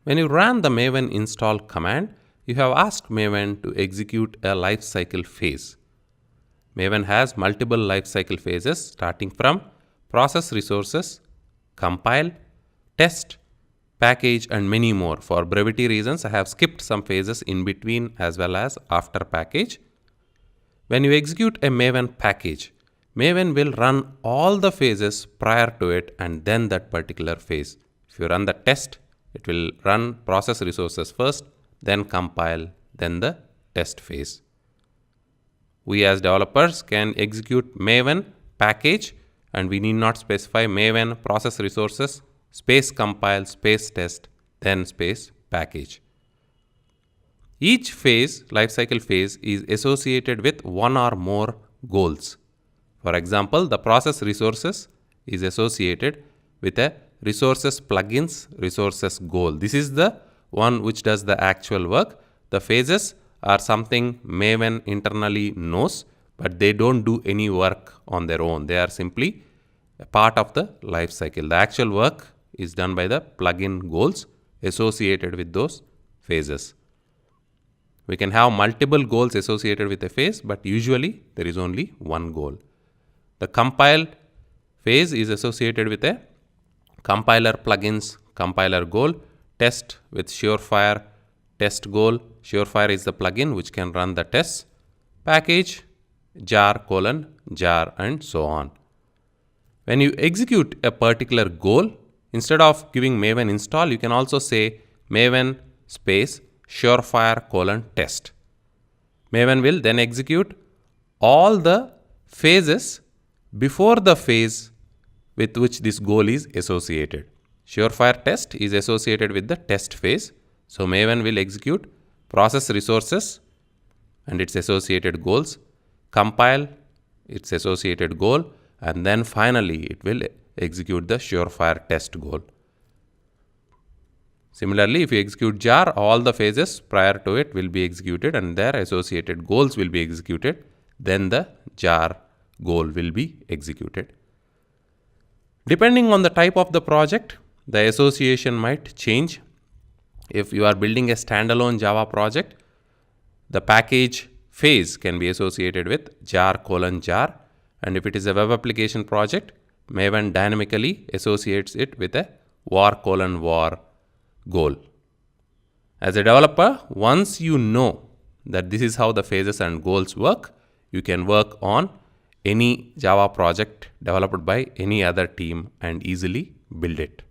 When you run the Maven install command, you have asked Maven to execute a lifecycle phase. Maven has multiple lifecycle phases starting from process resources, compile, test, package, and many more. For brevity reasons, I have skipped some phases in between as well as after package. When you execute a Maven package, Maven will run all the phases prior to it and then that particular phase. If you run the test, it will run process resources first, then compile, then the test phase. We as developers can execute Maven package and we need not specify Maven process resources space compile space test then space package. Each phase, lifecycle phase, is associated with one or more goals. For example, the process resources is associated with a resources plugins resources goal. This is the one which does the actual work. The phases are something Maven internally knows, but they don't do any work on their own. They are simply a part of the life cycle. The actual work is done by the plugin goals associated with those phases. We can have multiple goals associated with a phase, but usually there is only one goal. The compile phase is associated with a compiler plugins compiler goal, test with Surefire test goal. Surefire is the plugin which can run the tests, package, jar, and so on. When you execute a particular goal, instead of giving Maven install, you can also say Maven space Surefire test. Maven will then execute all the phases before the phase with which this goal is associated. Surefire test is associated with the test phase. So Maven will execute process resources and its associated goals, compile its associated goal, and then finally it will execute the Surefire test goal. Similarly, if you execute jar, all the phases prior to it will be executed and their associated goals will be executed. Then the jar goal will be executed. Depending on the type of the project, the association might change. If you are building a standalone Java project, the package phase can be associated with jar. And if it is a web application project, Maven dynamically associates it with a var goal. As a developer, once you know that this is how the phases and goals work, you can work on any Java project developed by any other team and easily build it.